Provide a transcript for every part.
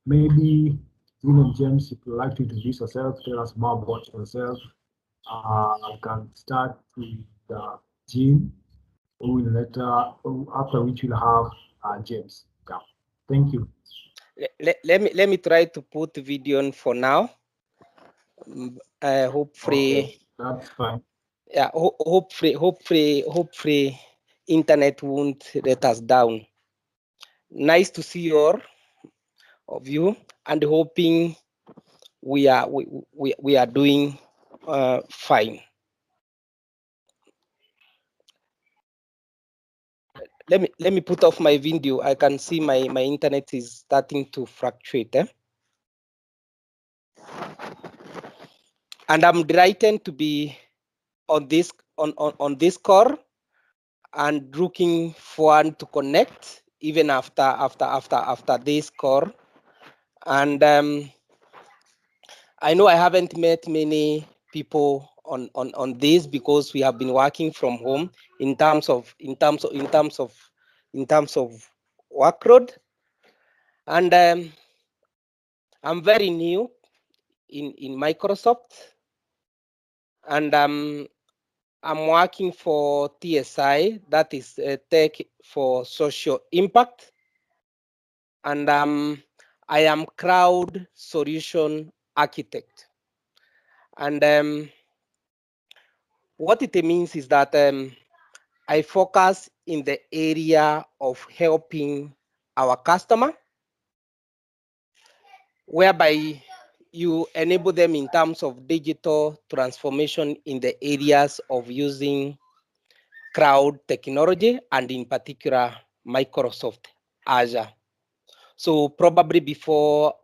Maybe Dean and James, if you'd like to introduce yourself, tell us more about yourself. I can start with Jean, who will later, after which we'll have James. Yeah. Thank you. Let me try to put the video on for now. Hopefully, Okay, that's fine. yeah. Hopefully, internet won't let us down. Nice to see all of you, and hoping we are doing fine. Let me put off my video. I can see my internet is starting to fluctuate. And I'm delighted to be on this call and looking forward to connect even after this call. And I know I haven't met many people on this because we have been working from home in terms of workload. And I'm very new in Microsoft, and I'm working for TSI, that is Tech for Social Impact, and I am Crowd Solution Architect. And what it means is that I focus in the area of helping our customer, whereby you enable them in terms of digital transformation in the areas of using cloud technology, and in particular, Microsoft Azure. So probably before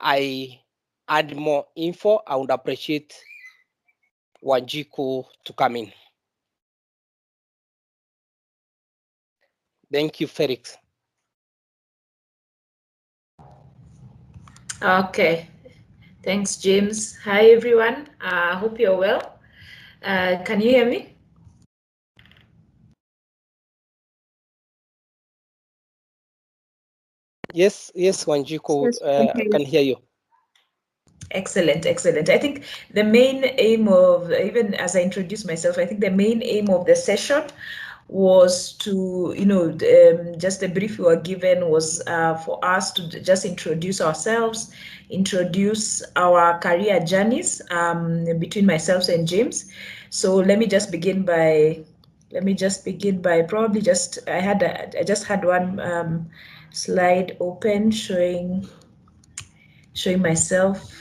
I add more info, I would appreciate Wanjiku to come in. Thank you, Felix. Okay, thanks, James. Hi, everyone. I hope you're well. Can you hear me? Yes, Wanjiku, Yes, I can hear you. Excellent, excellent. I think the main aim of, even as I introduce myself, I think the main aim of the session was to, just a brief we were given was for us to just introduce ourselves, introduce our career journeys between myself and James. So let me just begin by probably I just had one slide open showing myself.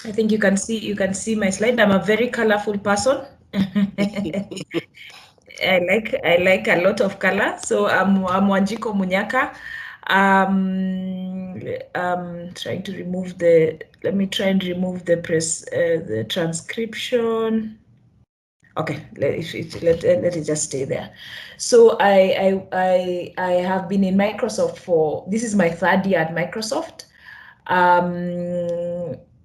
I think you can see my slide. I'm a very colorful person. I like a lot of color. So I'm Wanjiko Munyaka. Trying to remove let me try and remove the transcription. Okay, let it just stay there. So I have been in Microsoft this is my third year at Microsoft.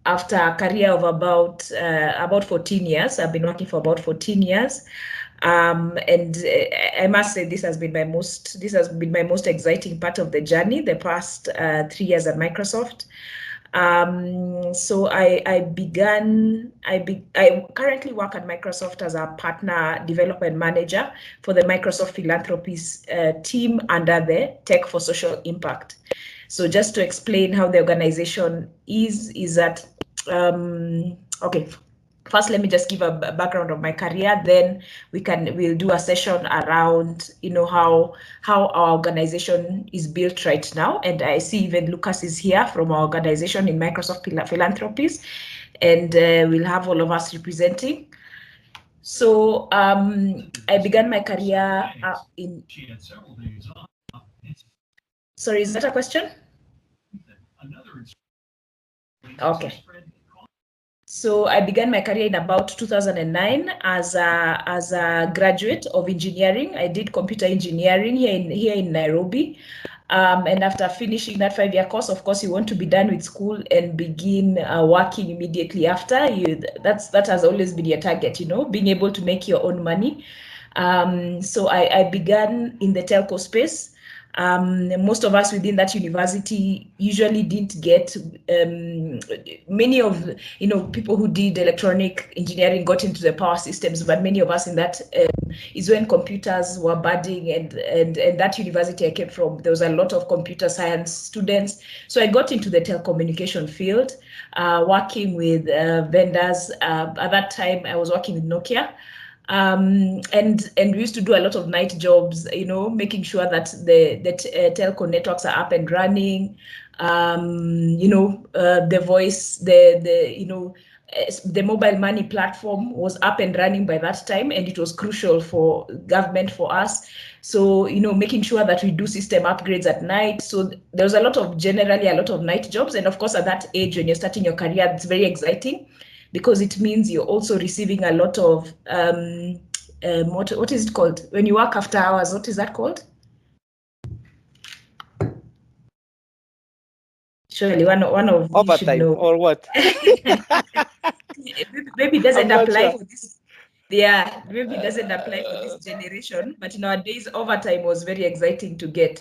After a career of about 14 years, I've been working for about 14 years. And I must say this has been my most exciting part of the journey, the past 3 years at Microsoft. So I currently work at Microsoft as a partner development manager for the Microsoft Philanthropies team under the Tech for Social Impact. So just to explain how the organization is that, okay, first let me just give a background of my career, then we'll do a session around how our organization is built right now. And I see even Lucas is here from our organization in Microsoft Philanthropies, and we'll have all of us representing. So I began my career in. Sorry, is that a question? Okay. So I began my career in about 2009 as a graduate of engineering. I did computer engineering here in Nairobi. And after finishing that 5-year course, of course, you want to be done with school and begin working immediately after. That has always been your target, you know, being able to make your own money. So I began in the telco space. Most of us within that university usually didn't get, many of, you know, people who did electronic engineering got into the power systems, but many of us in that is when computers were budding, and that university I came from, there was a lot of computer science students. So I got into the telecommunication field, working with vendors. At that time, I was working with Nokia. And we used to do a lot of night jobs, you know, making sure that the telco networks are up and running. You know, the voice, you know, the mobile money platform was up and running by that time, and it was crucial for government, for us. So, you know, making sure that we do system upgrades at night. So there was generally a lot of night jobs. And of course, at that age, when you're starting your career, it's very exciting, because it means you're also receiving a lot of what is it called when you work after hours? What is that called? Surely one of you should Overtime know. or what? Maybe it doesn't I'm not apply sure. for this. Yeah, maybe it doesn't apply for this generation. But nowadays, overtime was very exciting to get.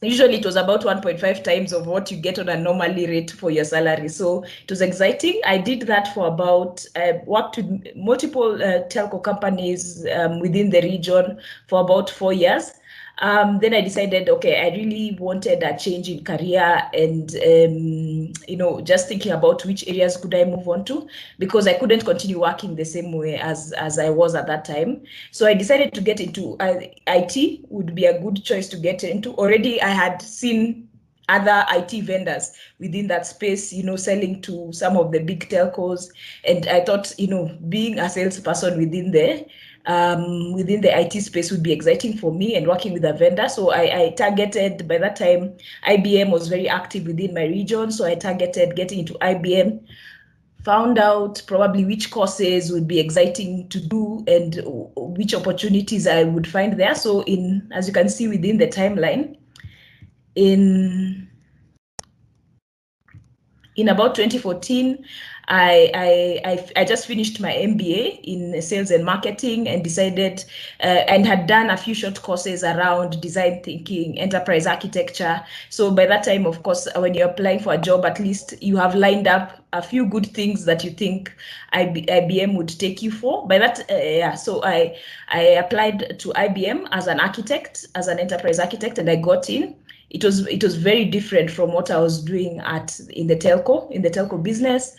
Usually it was about 1.5 times of what you get on a normally rate for your salary. So it was exciting. I did that for about, worked with multiple telco companies within the region for about 4 years. Then I decided, okay, I really wanted a change in career, and you know, just thinking about which areas could I move on to, because I couldn't continue working the same way as I was at that time. So I decided to get into IT. Would be a good choice to get into. Already I had seen other IT vendors within that space, you know, selling to some of the big telcos, and I thought, you know, being a salesperson within the IT space would be exciting for me, and working with a vendor. So I targeted, by that time, IBM was very active within my region. So I targeted getting into IBM, found out probably which courses would be exciting to do and which opportunities I would find there. So as you can see within the timeline, in about 2014, I just finished my MBA in sales and marketing, and decided and had done a few short courses around design thinking, enterprise architecture. So by that time, of course, when you're applying for a job, at least you have lined up a few good things that you think IBM would take you for. By that, yeah, so I applied to IBM as an architect, as an enterprise architect, and I got in. It was very different from what I was doing in the telco business.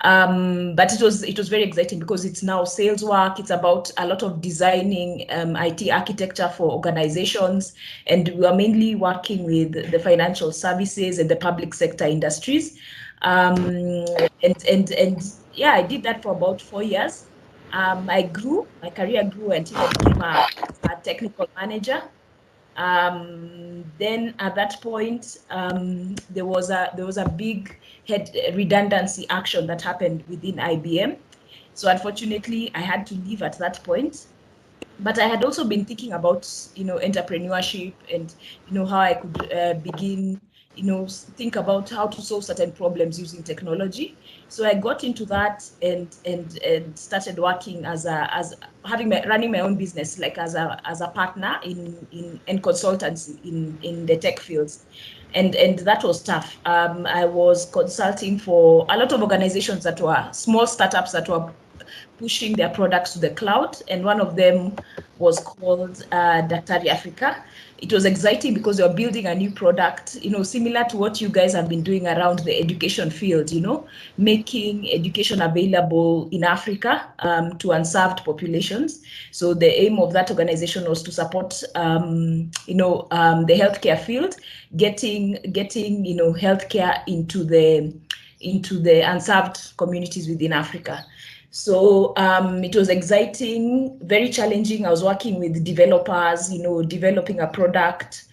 But it was very exciting, because it's now sales work. It's about a lot of designing IT architecture for organizations, and we are mainly working with the financial services and the public sector industries. And yeah, I did that for about 4 years. My career grew until I became a technical manager. Then at that point, there was a big redundancy action that happened within IBM. So unfortunately, I had to leave at that point. But I had also been thinking about, you know, entrepreneurship, and, you know, how I could begin, you know, think about how to solve certain problems using technology. So I got into that, and started working running my own business, like as a partner in consultancy in the tech fields. And that was tough. I was consulting for a lot of organizations that were small startups that were pushing their products to the cloud, and one of them was called Daktari Africa. It was exciting because you're building a new product, you know, similar to what you guys have been doing around the education field, you know, making education available in Africa to unserved populations. So the aim of that organization was to support, you know, the healthcare field, getting you know, healthcare into the unserved communities within Africa. So it was exciting, very challenging. I was working with developers, you know, developing a product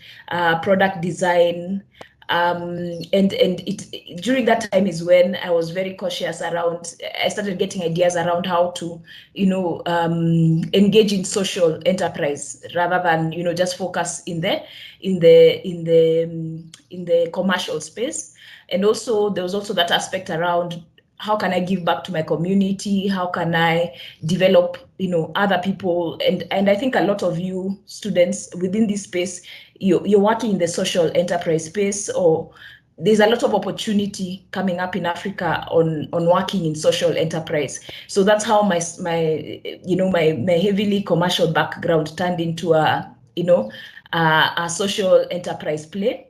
design, And it during that time is when I was very cautious around. I started getting ideas around how to, engage in social enterprise rather than just focus in the commercial space. And also there was also that aspect around how can I give back to my community? How can I develop, other people? And I think a lot of you students within this space, you're working in the social enterprise space, or there's a lot of opportunity coming up in Africa on working in social enterprise. So that's how my heavily commercial background turned into a social enterprise play.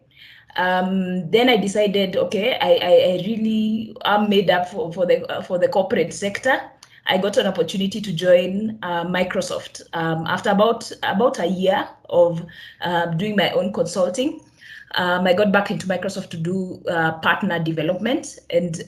Then I decided, okay, I really am made up for the corporate sector. I got an opportunity to join Microsoft after about a year of doing my own consulting. I got back into Microsoft to do partner development, and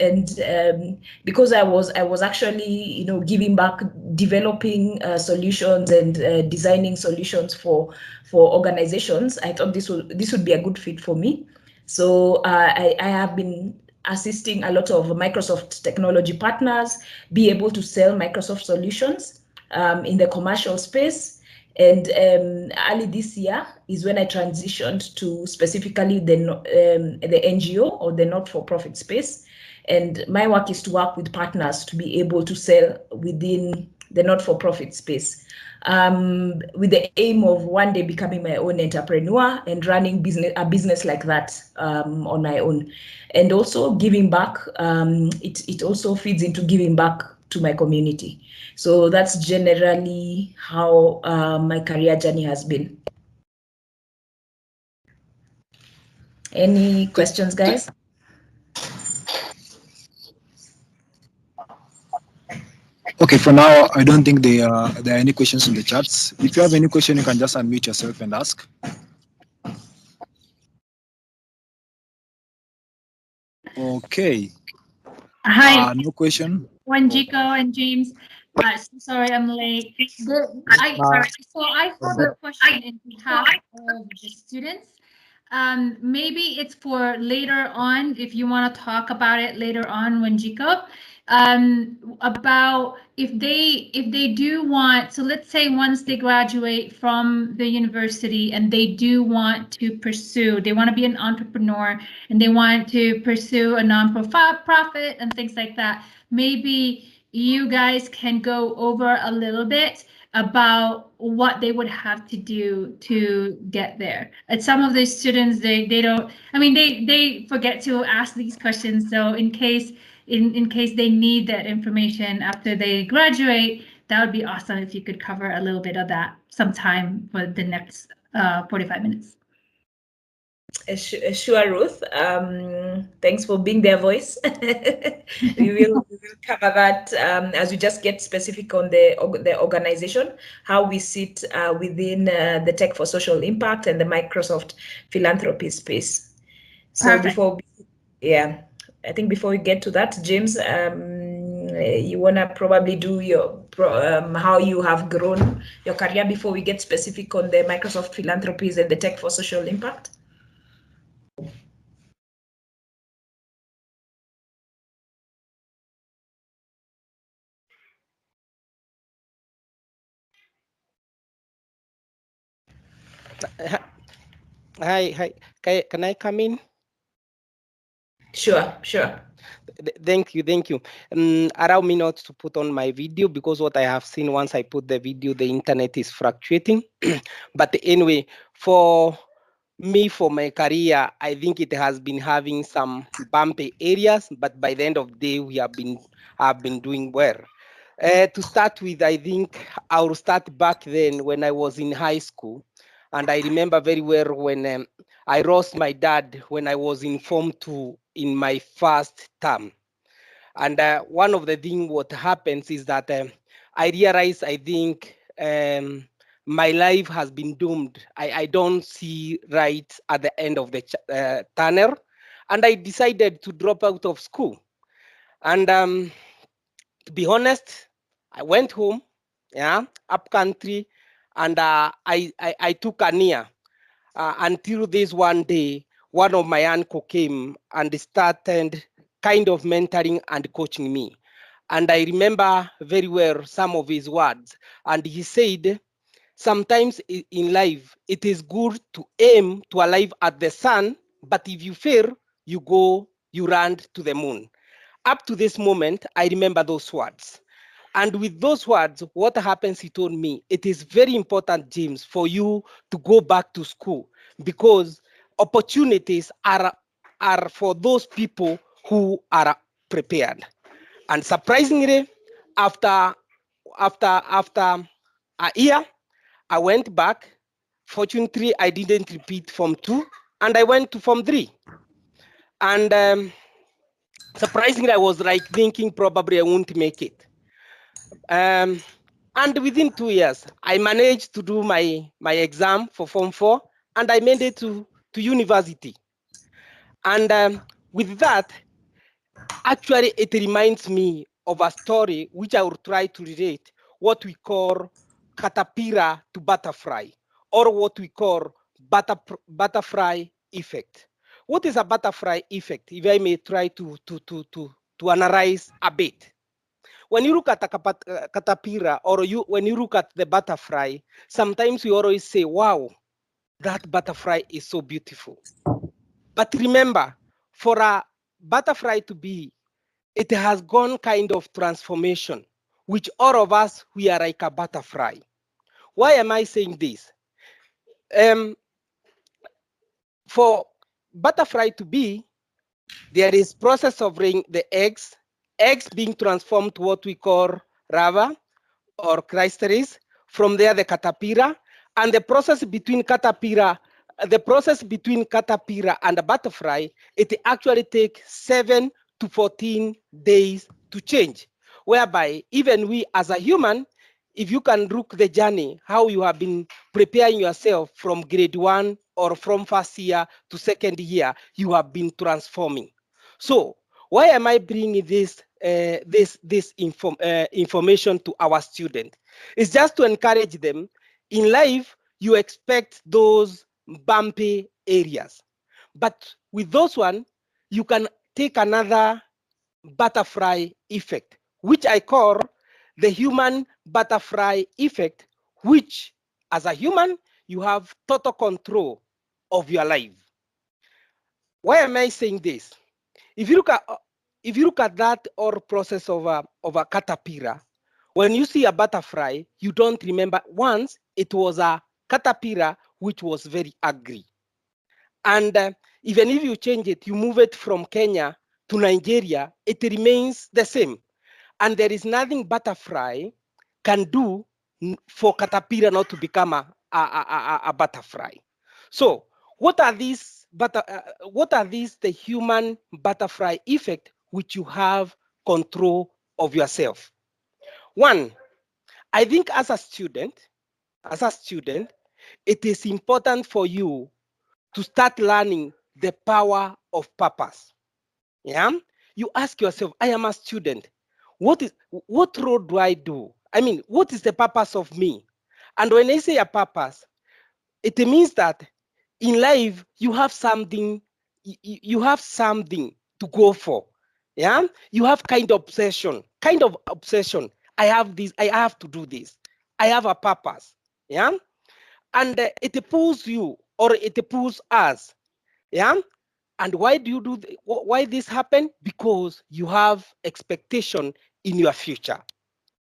because I was actually giving back, developing solutions and designing solutions for organizations. I thought this would be a good fit for me. So I have been assisting a lot of Microsoft technology partners be able to sell Microsoft solutions in the commercial space. And early this year is when I transitioned to specifically the NGO or the not-for-profit space. And my work is to work with partners to be able to sell within the not-for-profit space, with the aim of one day becoming my own entrepreneur and running a business like that on my own. And also giving back, it also feeds into giving back to my community. So that's generally how my career journey has been. Any questions, guys? Okay, for now, I don't think there are any questions in the chats. If you have any question, you can just unmute yourself and ask. Okay. Hi. No question. Wanjiko and James. Sorry, I'm late. I have a question in behalf of the students. Maybe it's for later on, if you want to talk about it later on, Wanjiko. About if they do want, so let's say once they graduate from the university and they do want to pursue, they want to be an entrepreneur and they want to pursue a non-profit and things like that. Maybe you guys can go over a little bit about what they would have to do to get there. And some of the students, they don't, I mean, they forget to ask these questions. So in case they need that information after they graduate, that would be awesome if you could cover a little bit of that sometime for the next 45 minutes. Sure, Ruth. Thanks for being their voice. we will cover that as we just get specific on the organization, how we sit within the Tech for Social Impact and the Microsoft Philanthropy space. So Perfect. I think before we get to that, James, you want to probably do your how you have grown your career before we get specific on the Microsoft Philanthropies and the Tech for Social Impact? Hi. Can I come in? Sure. Thank you. Allow me not to put on my video because what I have seen once I put the video, the internet is fluctuating. But anyway, for me, for my career, I think it has been having some bumpy areas, but by the end of the day, have been doing well. To start with, I think I'll start back then when I was in high school. And I remember very well when I lost my dad when I was in Form 2 in my first term. And one of the things what happens is that I realized, I think, my life has been doomed. I don't see right at the end of the tunnel. And I decided to drop out of school. And to be honest, I went home, up country, and I took a near until this one day one of my uncle came and started kind of mentoring and coaching me. And I remember very well some of his words. And he said, sometimes in life, it is good to aim to arrive at the sun, but if you fail, you run to the moon. Up to this moment, I remember those words. And with those words, what happens, he told me, it is very important, James, for you to go back to school because opportunities are for those people who are prepared. And surprisingly, after a year, I went back. Fortunately, I didn't repeat Form 2, and I went to Form 3. And surprisingly, I was like thinking probably I won't make it. And within 2 years, I managed to do my exam for Form 4, and I made it to university. And with that, actually, it reminds me of a story which I will try to relate, what we call caterpillar to butterfly, or what we call butterfly effect. What is a butterfly effect? If I may try to analyze a bit. When you look at a caterpillar, or when you look at the butterfly, sometimes we always say, wow, that butterfly is so beautiful. But remember, for a butterfly to be, it has gone kind of transformation, which all of us, we are like a butterfly. Why am I saying this? For butterfly to be, there is process of laying the eggs being transformed to what we call larva or chrysalis. From there, the caterpillar, and the process between caterpillar and the butterfly, it actually takes 7 to 14 days to change. Whereby even we as a human, if you can look the journey, how you have been preparing yourself from grade 1 or from first year to second year, you have been transforming. So why am I bringing this information to our students? It's just to encourage them. In life, you expect those bumpy areas, but with those one, you can take another butterfly effect, which I call the human butterfly effect, which as a human, you have total control of your life. Why am I saying this? If you look at that or process of a caterpillar, when you see a butterfly, you don't remember once it was a caterpillar which was very ugly. And even if you change it, you move it from Kenya to Nigeria, it remains the same. And there is nothing butterfly can do for caterpillar not to become a butterfly. So what are these the human butterfly effect which you have control of yourself? One, I think as a student, it is important for you to start learning the power of purpose. Yeah, you ask yourself, I am a student. What role do I do? I mean, what is the purpose of me? And when I say a purpose, it means that in life you have something to go for. Yeah, you have kind of obsession. I have this, I have to do this. I have a purpose. Yeah, and it pulls you, or it pulls us. Yeah, and why do you do why this happen? Because you have expectation in your future.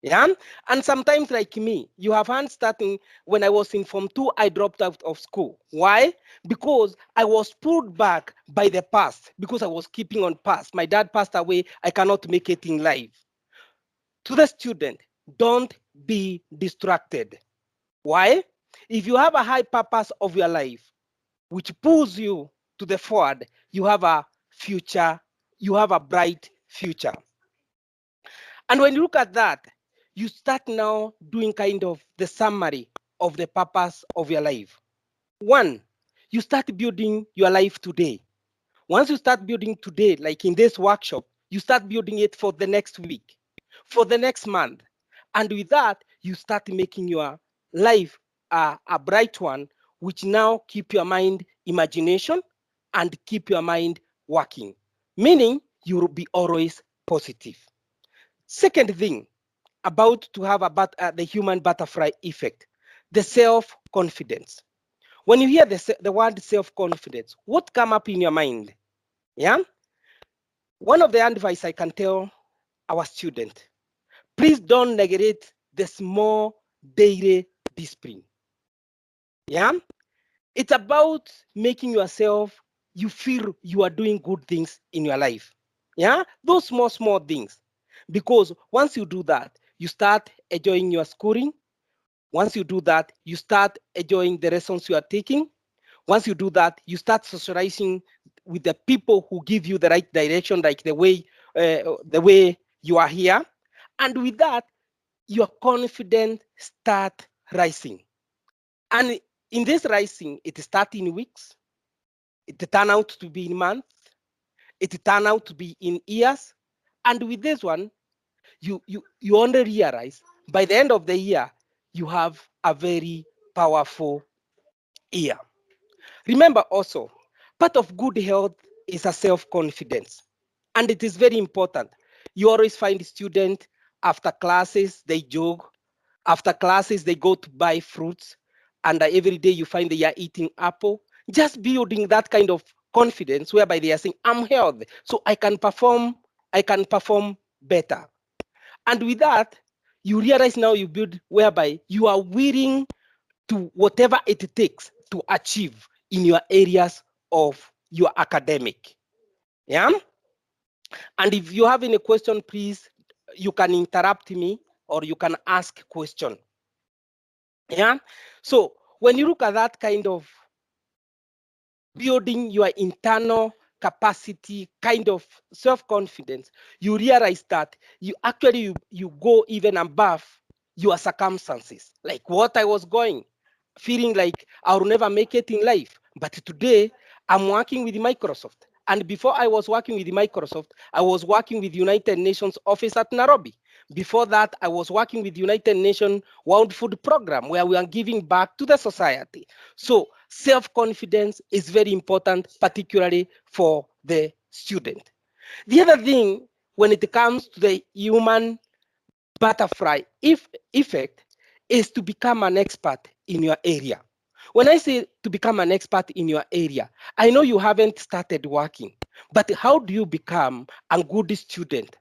Yeah, and sometimes like me, you have heard starting when I was in Form 2, I dropped out of school. Why? Because I was pulled back by the past, because I was keeping on past. My dad passed away, I cannot make it in life. To the student, don't be distracted. Why? If you have a high purpose of your life, which pulls you to the forward, you have a future, you have a bright future. And when you look at that, you start now doing kind of the summary of the purpose of your life. One, you start building your life today. Once you start building today, like in this workshop, you start building it for the next week, for the next month. And with that, you start making your life a bright one, which now keep your mind imagination and keep your mind working, meaning you will be always positive. Second thing, about to have about the human butterfly effect, the self-confidence. When you hear the word self-confidence, what come up in your mind? Yeah. One of the advice I can tell our student, please don't neglect the small daily discipline. Yeah. It's about making yourself, you feel you are doing good things in your life. Yeah. Those small things. Because once you do that, you start enjoying your schooling. Once you do that, you start enjoying the lessons you are taking. Once you do that, you start socializing with the people who give you the right direction, like the way you are here. And with that, your confidence start rising. And in this rising, it starts in weeks, it turn out to be in months, it turn out to be in years. And with this one, you only realize by the end of the year, you have a very powerful year. Remember also, part of good health is a self-confidence. And it is very important. You always find students after classes, they jog. After classes, they go to buy fruits. And every day you find they are eating apple. Just building that kind of confidence whereby they are saying, I'm healthy, so I can perform better. And with that, you realize now you build whereby you are willing to whatever it takes to achieve in your areas of your academic. Yeah. And if you have any question, please, you can interrupt me or you can ask question. Yeah. So when you look at that kind of building your internal capacity, kind of self-confidence, you realize that you actually you go even above your circumstances, like what I was going, feeling like I'll never make it in life. But today I'm working with Microsoft. And before I was working with Microsoft, I was working with United Nations office at Nairobi. Before that, I was working with United Nations World Food Program, where we are giving back to the society. So self-confidence is very important, particularly for the student. The other thing, when it comes to the human butterfly effect, is to become an expert in your area. When I say to become an expert in your area, I know you haven't started working, but how do you become a good student,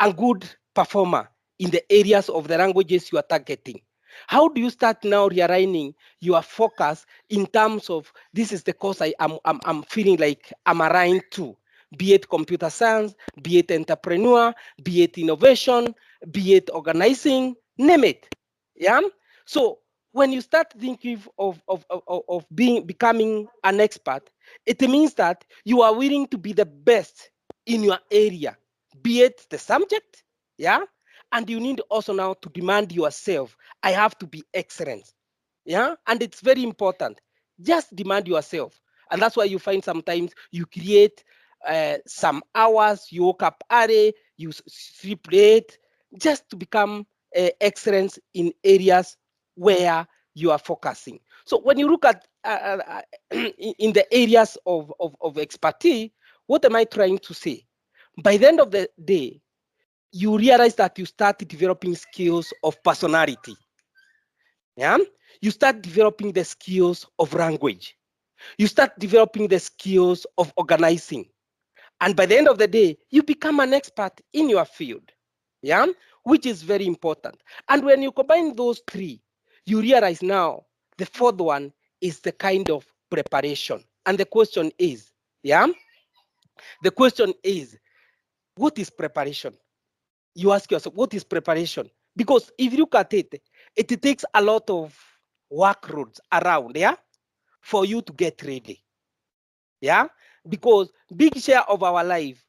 a good performer in the areas of the languages you are targeting? How do you start now realigning your focus in terms of this is the course I'm feeling like I'm aligned to, be it computer science, be it entrepreneur, be it innovation, be it organizing, name it. Yeah. So when you start thinking of becoming an expert, it means that you are willing to be the best in your area, be it the subject, yeah, and you need also now to demand yourself, I have to be excellent, yeah, and it's very important. Just demand yourself, and that's why you find sometimes you create some hours, you woke up early, you sleep late, just to become excellence in areas where you are focusing. So when you look at in the areas of expertise, what am I trying to say? By the end of the day, you realize that you start developing skills of personality. Yeah, you start developing the skills of language. You start developing the skills of organizing. And by the end of the day, you become an expert in your field, yeah, which is very important. And when you combine those three, you realize now the fourth one is the kind of preparation. And the question is, yeah, the question is, what is preparation? You ask yourself, what is preparation? Because if you look at it, it takes a lot of work roads around, yeah, for you to get ready, yeah, because big share of our life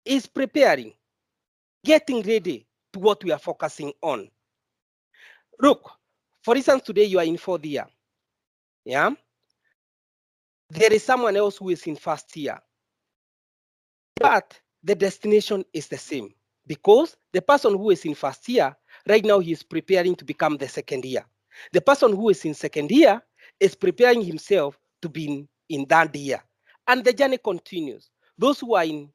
is preparing, getting ready to what we are focusing on. Look, for instance, today you are in fourth year, yeah, there is someone else who is in first year, but the destination is the same because the person who is in first year, right now he is preparing to become the second year. The person who is in second year is preparing himself to be in third year. And the journey continues. Those who are in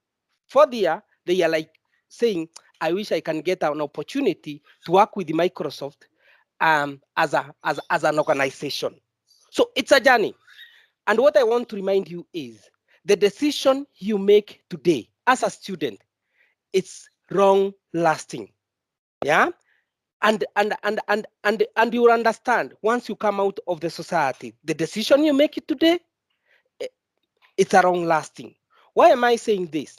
fourth year, they are like saying, I wish I can get an opportunity to work with Microsoft as an organization. So it's a journey. And what I want to remind you is the decision you make today as a student, it's long lasting. Yeah. And you will understand once you come out of the society, the decision you make today, it's a long lasting. Why am I saying this?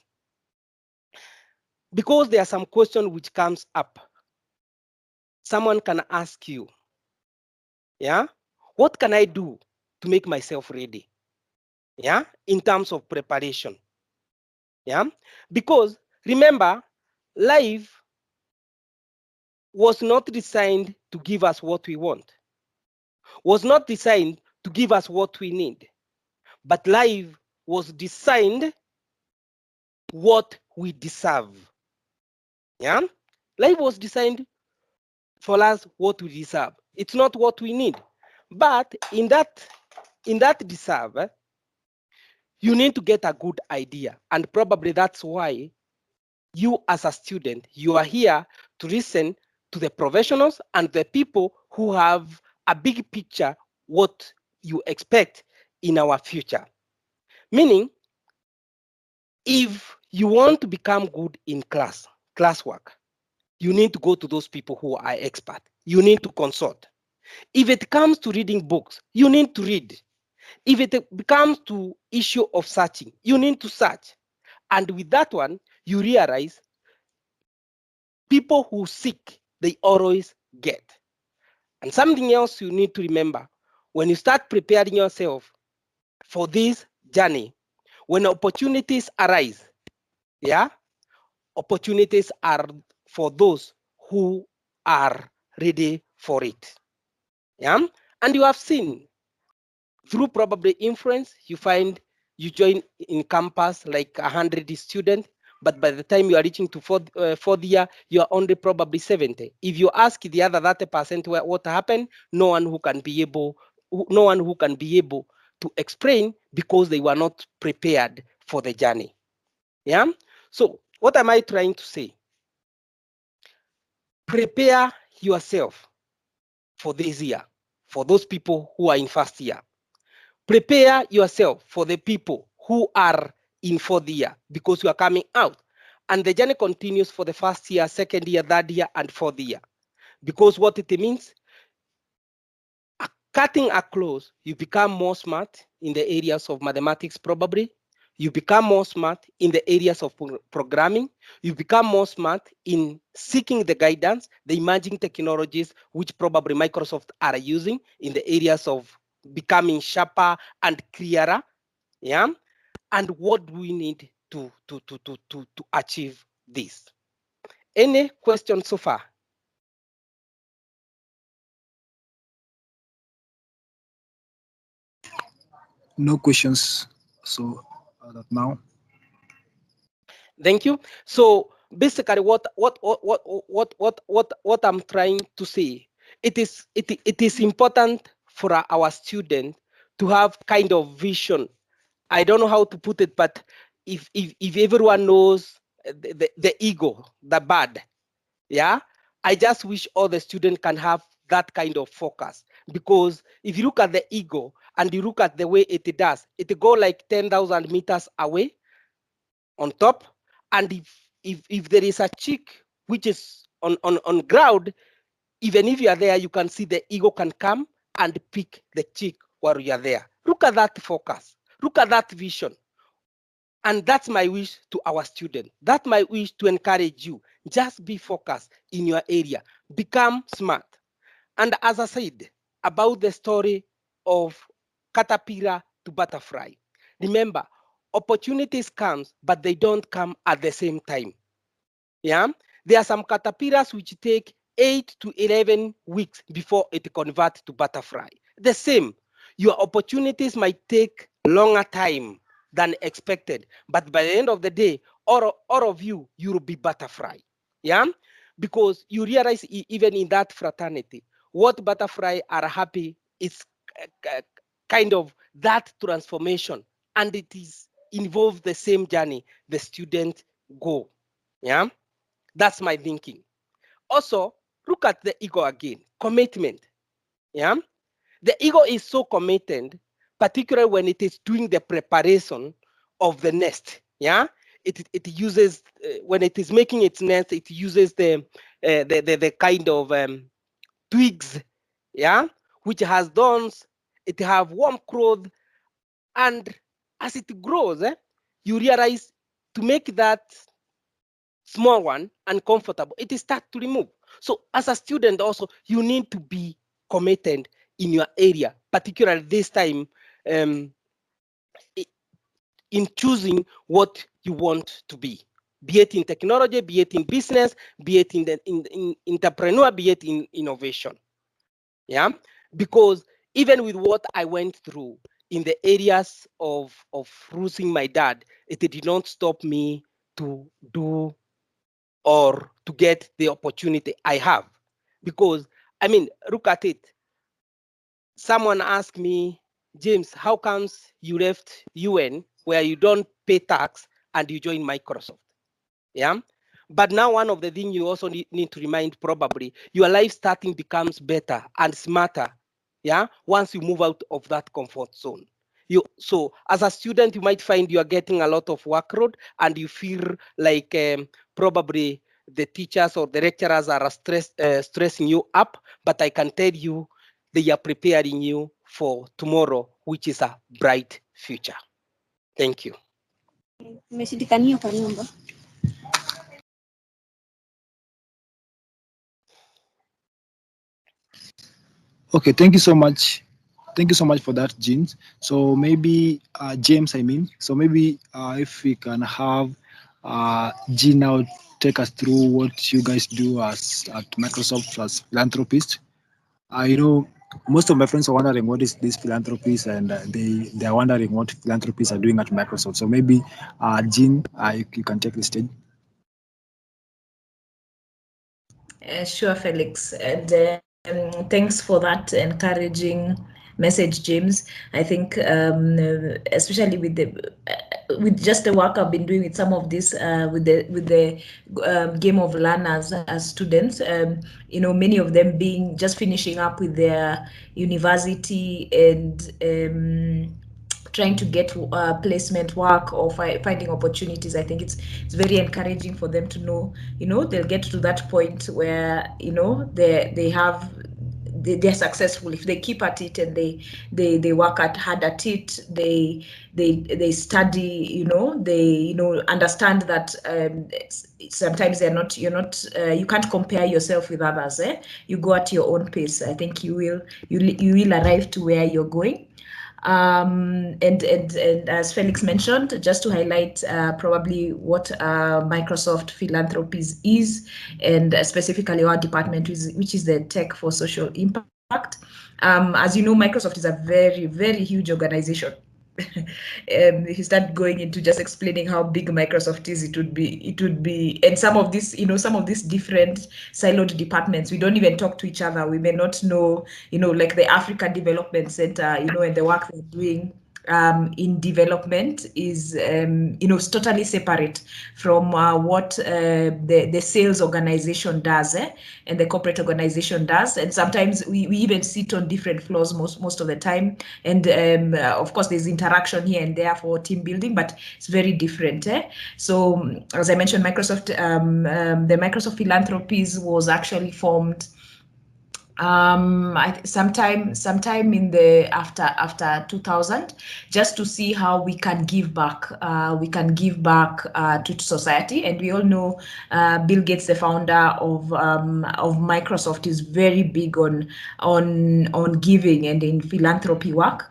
Because there are some questions which comes up. Someone can ask you, yeah, what can I do to make myself ready? Yeah, in terms of preparation. Yeah, because remember, life was not designed to give us what we want, was not designed to give us what we need, but life was designed what we deserve. Yeah, life was designed for us what we deserve. It's not what we need, but in that deserve, you need to get a good idea, and probably that's why you as a student, you are here to listen to the professionals and the people who have a big picture what you expect in our future. Meaning, if you want to become good in classwork, you need to go to those people who are expert. You need to consult. If it comes to reading books, you need to read. If it comes to issue of searching, you need to search. And with that one, you realize people who seek, they always get. And something else you need to remember, when you start preparing yourself for this journey, when opportunities arise, yeah, opportunities are for those who are ready for it. Yeah, and you have seen through probably influence, you find you join in campus like 100 students, but by the time you are reaching to fourth year, you are only probably 70. If you ask the other 30% what happened, no one who can be able to explain because they were not prepared for the journey. Yeah. So what am I trying to say? Prepare yourself for this year, for those people who are in first year. Prepare yourself for the people who are in fourth year because you are coming out. And the journey continues for the first year, second year, third year, and fourth year. Because what it means, cutting across, you become more smart in the areas of mathematics, probably. You become more smart in the areas of programming. You become more smart in seeking the guidance, the emerging technologies, which probably Microsoft are using in the areas of becoming sharper and clearer. Yeah. And what do we need to achieve this? Any questions so far? No questions. So now. Thank you. So basically, what I'm trying to say, it is important for our students to have kind of vision. I don't know how to put it, but if everyone knows the ego, the bad, yeah, I just wish all the students can have that kind of focus, because if you look at the ego and you look at the way it does, it go like 10,000 meters away on top, and if there is a chick which is on ground, even if you are there, you can see the ego can come and pick the chick while you are there. Look at that focus. Look at that vision. And that's my wish to our students. That's my wish to encourage you. Just be focused in your area. Become smart. And as I said about the story of caterpillar to butterfly, remember, opportunities come, but they don't come at the same time. Yeah, there are some caterpillars which take 8 to 11 weeks before it converts to butterfly. The same, your opportunities might take longer time than expected, but by the end of the day, all of you will be butterfly. Yeah, because you realize even in that fraternity, what butterfly are happy is kind of that transformation and it is involves the same journey the student go. Yeah, that's my thinking. Also, look at the ego again, commitment. Yeah, the ego is so committed, particularly when it is doing the preparation of the nest. Yeah, it uses when it is making its nest, it uses the kind of twigs, yeah, which has thorns. It have warm clothes, and as it grows, you realize to make that small one uncomfortable, it starts to remove. So as a student also, you need to be committed in your area, particularly this time in choosing what you want to be it in technology, be it in business, be it in entrepreneur, be it in innovation. Yeah, because even with what I went through in the areas of losing my dad, it did not stop me to do or to get the opportunity I have. Because, I mean, look at it. Someone asked me, James, how comes you left UN where you don't pay tax and you join Microsoft? Yeah. But now one of the things you also need to remind, probably your life starting becomes better and smarter. Yeah. Once you move out of that comfort zone. So as a student, you might find you are getting a lot of workload and you feel like probably the teachers or the lecturers are stressing you up, but I can tell you they are preparing you for tomorrow, which is a bright future. Thank you. Okay, thank you so much. Thank you so much for that, Jean. So maybe James, I mean, so maybe if we can have Jean now take us through what you guys do as at Microsoft as philanthropists. I know most of my friends are wondering what is this philanthropies, and they are wondering what philanthropies are doing at Microsoft. So maybe Jean, you can take the stage. Sure, Felix. And thanks for that encouraging message, James. I think especially with just the work I've been doing with some of this with the game of learners as students, many of them being just finishing up with their university and trying to get placement work or finding opportunities. I think it's very encouraging for them to know, they'll get to that point where, they're successful if they keep at it and they work hard at it. They study, they understand that sometimes you can't compare yourself with others. You go at your own pace. I think you will arrive to where you're going. And as Felix mentioned, just to highlight probably what Microsoft Philanthropies is, and specifically our department, which is the Tech for Social Impact. As you know, Microsoft is a very, very huge organization. If you start going into just explaining how big Microsoft is, it would be, and some of these different siloed departments, we don't even talk to each other. We may not know, like the Africa Development Center, and the work they're doing in development is totally separate from what the sales organization does and the corporate organization does. And sometimes we even sit on different floors most of the time, and of course there's interaction here and there for team building, but it's very different. So as I mentioned, Microsoft, the Microsoft Philanthropies was actually formed sometime in the after 2000, just to see how we can give back to society. And we all know Bill Gates, the founder of Microsoft, is very big on giving and in philanthropy work.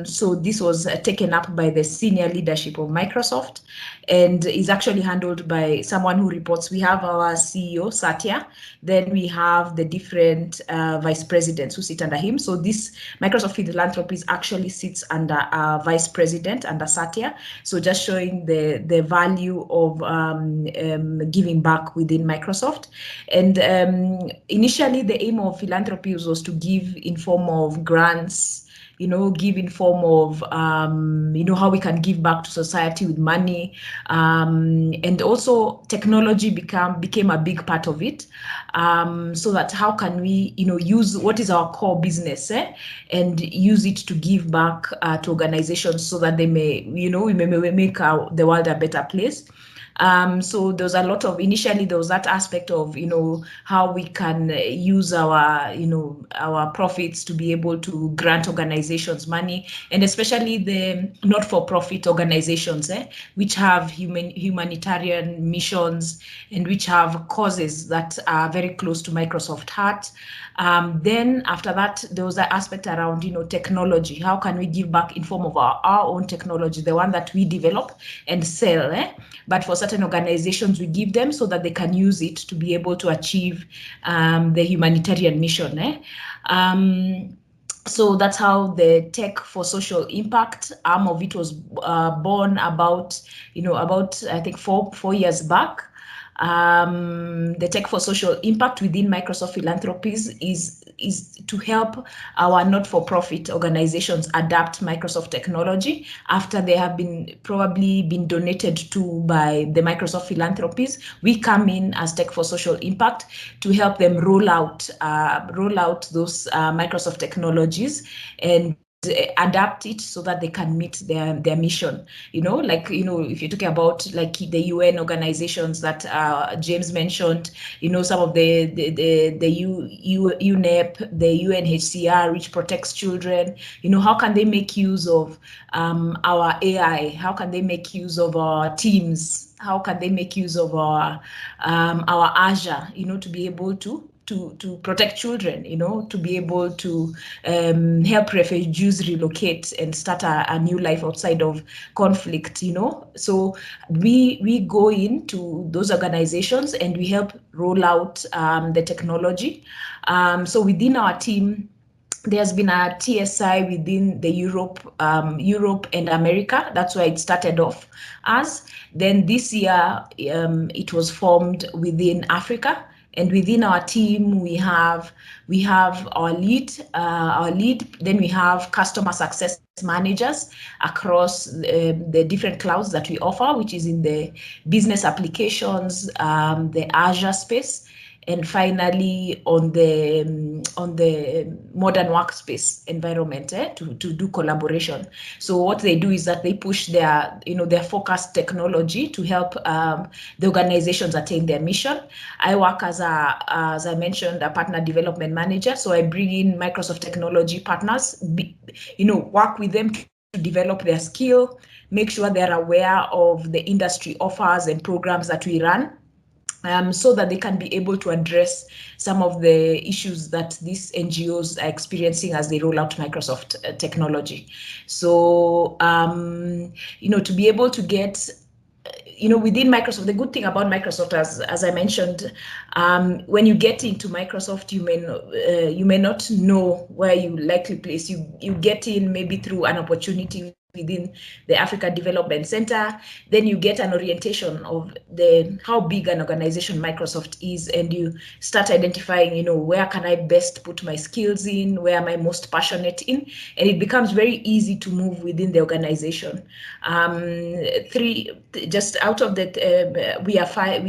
So this was taken up by the senior leadership of Microsoft and is actually handled by someone who reports. We have our CEO, Satya, then we have the different vice presidents who sit under him. So this Microsoft Philanthropies actually sits under a vice president, under Satya. So just showing the value of giving back within Microsoft. And initially the aim of philanthropies was to give in form of grants, give in form of, how we can give back to society with money. And also technology became a big part of it. So that how can we, use what is our core business, and use it to give back to organizations so that they may, we may make the world a better place. So there's a lot of, initially there was that aspect of, how we can use our, our profits to be able to grant organizations money, and especially the not-for-profit organizations, which have humanitarian missions and which have causes that are very close to Microsoft heart. Then after that, there was that aspect around, technology. How can we give back in form of our own technology, the one that we develop and sell, but for certain organizations, we give them so that they can use it to be able to achieve the humanitarian mission. So that's how the Tech for Social Impact arm of it was born about, I think 4 years back. The Tech for Social Impact within Microsoft Philanthropies is to help our not-for-profit organizations adapt Microsoft technology after they have probably been donated to by the Microsoft Philanthropies. We come in as Tech for Social Impact to help them roll out those Microsoft technologies and adapt it so that they can meet their mission. If you're talking about like the UN organizations that James mentioned, some of the UNEP, the UNHCR, which protects children, how can they make use of our AI? How can they make use of our Teams? How can they make use of our Azure, to be able to protect children, to be able to help refugees relocate and start a new life outside of conflict, So we go into those organizations and we help roll out the technology. So within our team, there's been a TSI within the Europe and America. That's where it started off as. Then this year, it was formed within Africa. And within our team, we have our lead. Then we have customer success managers across the different clouds that we offer, which is in the business applications, the Azure space, and finally on the modern workspace environment, to do collaboration. So what they do is that they push their focused technology to help the organizations attain their mission. I work as I mentioned, a partner development manager. So I bring in Microsoft technology partners, work with them to develop their skill, make sure they're aware of the industry offers and programs that we run. So that they can be able to address some of the issues that these NGOs are experiencing as they roll out Microsoft technology. So, to be able to get, within Microsoft, the good thing about Microsoft, as I mentioned, when you get into Microsoft, you may not know where you likely place. You get in maybe through an opportunity within the Africa Development Center, then you get an orientation of how big an organization Microsoft is, and you start identifying, where can I best put my skills in, where am I most passionate in, and it becomes very easy to move within the organization. Just out of that, we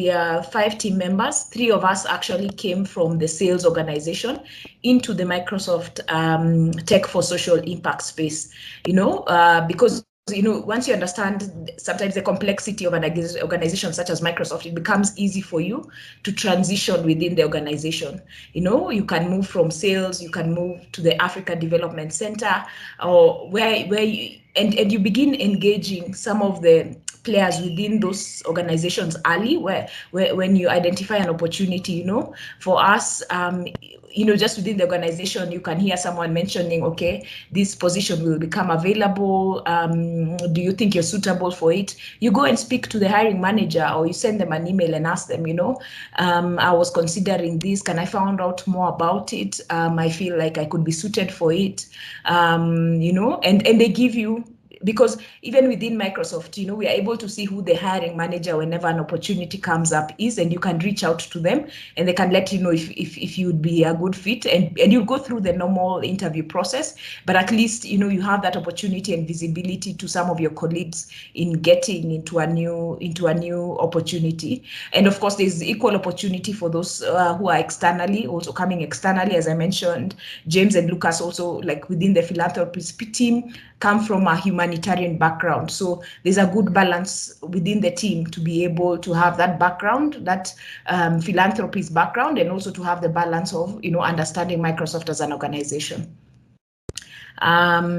are 5 team members. 3 of us actually came from the sales organization into the Microsoft Tech for Social Impact space, because once you understand sometimes the complexity of an organization such as Microsoft, it becomes easy for you to transition within the organization. You can move from sales, you can move to the Africa Development Center, or where you and you begin engaging some of the players within those organizations early, where when you identify an opportunity, for us, just within the organization, you can hear someone mentioning, okay, this position will become available. Do you think you're suitable for it? You go and speak to the hiring manager, or you send them an email and ask them, I was considering this. Can I find out more about it? I feel like I could be suited for it, and they give you because even within Microsoft, we are able to see who the hiring manager whenever an opportunity comes up is, and you can reach out to them and they can let you know if you'd be a good fit, and you go through the normal interview process, but at least you have that opportunity and visibility to some of your colleagues in getting into a new opportunity. And of course, there's equal opportunity for those who are externally, also coming externally. As I mentioned, James and Lucas also, like within the Philanthropies team, come from a humanitarian background. So there's a good balance within the team to be able to have that background, that philanthropies background, and also to have the balance of understanding Microsoft as an organization.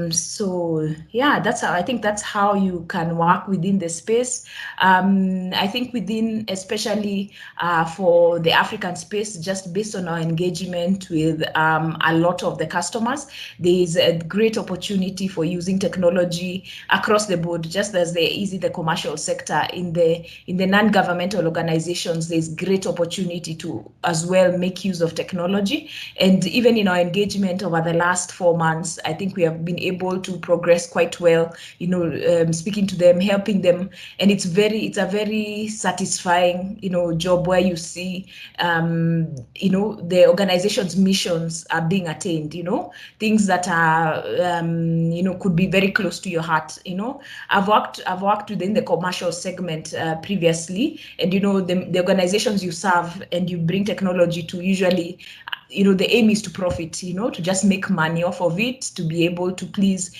So yeah, I think that's how you can work within the space. I think within, especially for the African space, just based on our engagement with a lot of the customers, there is a great opportunity for using technology across the board, just as there is in the commercial sector. In the non-governmental organizations, there's great opportunity to as well make use of technology. And even in our engagement over the last 4 months, I think we have been able to progress quite well, speaking to them, helping them. And it's a very satisfying, job where you see, the organization's missions are being attained, things that are, could be very close to your heart. I've worked within the commercial segment previously, and, the organizations you serve and you bring technology to, usually, the aim is to profit, to just make money off of it, to be able to please,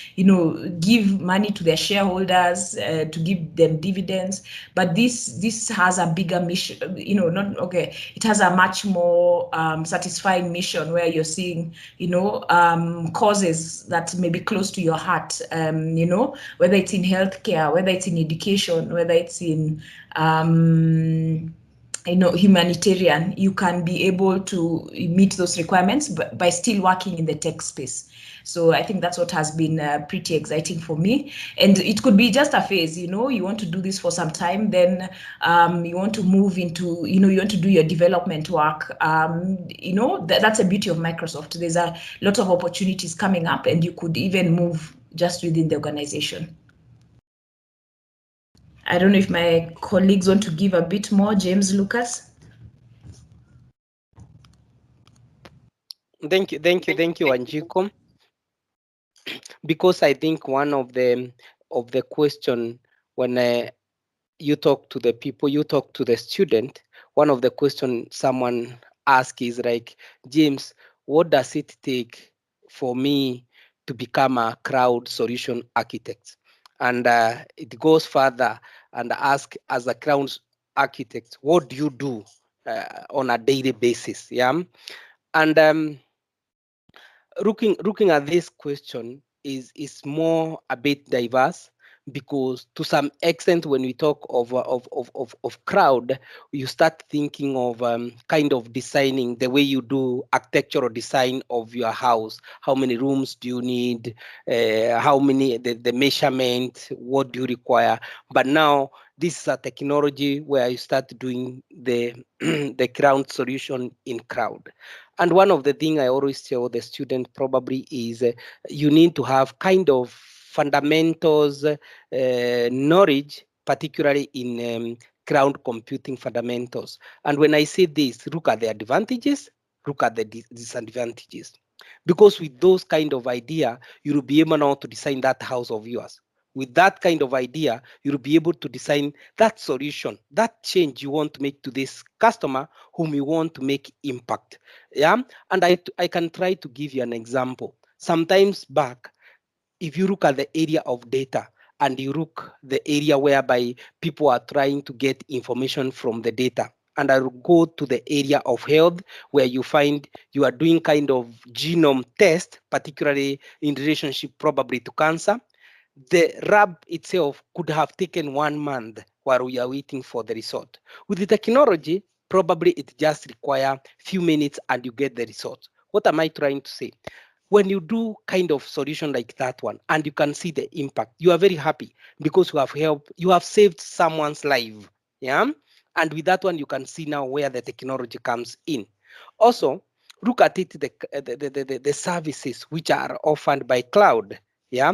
give money to their shareholders, to give them dividends. But this has a bigger mission, it has a much more satisfying mission where you're seeing, causes that may be close to your heart, whether it's in healthcare, whether it's in education, whether it's in humanitarian. You can be able to meet those requirements by still working in the tech space. So I think that's what has been pretty exciting for me. And it could be just a phase, you want to do this for some time, then you want to move into, you want to do your development work. That's the beauty of Microsoft. There's a lot of opportunities coming up, and you could even move just within the organization. I don't know if my colleagues want to give a bit more. James, Lucas. Thank you, Wanjiku. Because I think one of the question when you talk to the people, you talk to the student, one of the questions someone asks is like, James, what does it take for me to become a crowd solution architect? And it goes further and ask, as a crowd architect, what do you do on a daily basis? Yeah. And looking at this question is more a bit diverse, because to some extent, when we talk of crowd, you start thinking of kind of designing the way you do architectural design of your house. How many rooms do you need? How many, the measurement, what do you require? But now this is a technology where you start doing the the crowd solution in crowd. And one of the things I always tell the student probably is you need to have kind of fundamentals knowledge, particularly in crowd computing fundamentals. And when I say this, look at the advantages, look at the disadvantages. Because with those kind of idea, you will be able now to design that house of yours. With that kind of idea, you'll be able to design that solution, that change you want to make to this customer whom you want to make impact. Yeah, and I can try to give you an example. Sometimes back, if you look at the area of data and you look the area whereby people are trying to get information from the data, and I will go to the area of health where you find you are doing kind of genome test, particularly in relationship probably to cancer. The lab itself could have taken 1 month while we are waiting for the result. With the technology, probably it just requires few minutes and you get the result. What am I trying to say? When you do kind of solution like that one and you can see the impact, you are very happy because you have helped, you have saved someone's life. Yeah. And with that one, you can see now where the technology comes in. Also, look at it, the services which are offered by cloud. Yeah.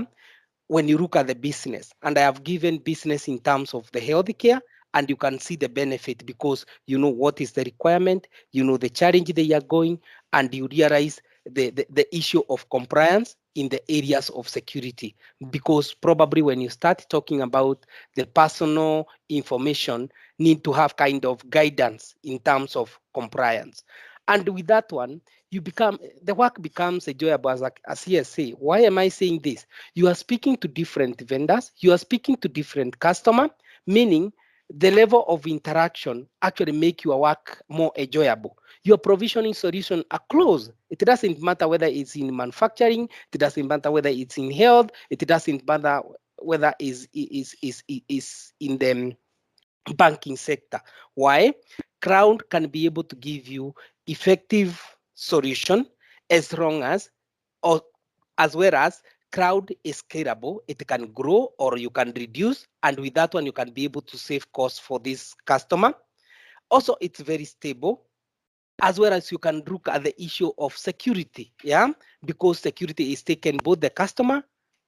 when you look at the business, and I have given business in terms of the healthcare, and you can see the benefit because you know what is the requirement, you know the challenge they are going, and you realize the issue of compliance in the areas of security. Because probably when you start talking about the personal information, need to have kind of guidance in terms of compliance. And with that one, the work becomes enjoyable as a CSA. Why am I saying this? You are speaking to different vendors, you are speaking to different customer, meaning the level of interaction actually make your work more enjoyable. Your provisioning solution are close. It doesn't matter whether it's in manufacturing, it doesn't matter whether it's in health, it doesn't matter whether is in the banking sector. Why? Crowd can be able to give you effective solution as long as, or as well as crowd is scalable, it can grow or you can reduce, and with that one you can be able to save costs for this customer. Also, it's very stable, as well as you can look at the issue of security, yeah, because security is taken both the customer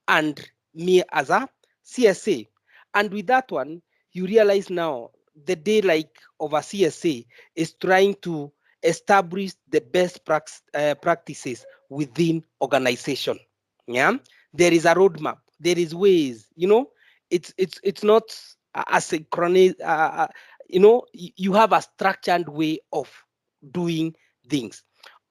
and me as a CSA. And with that one, you realize now the day like of a CSA is trying to establish the best practices within organization. Yeah, there is a roadmap, there is ways, you know, it's not asynchronous. You know, you have a structured way of doing things.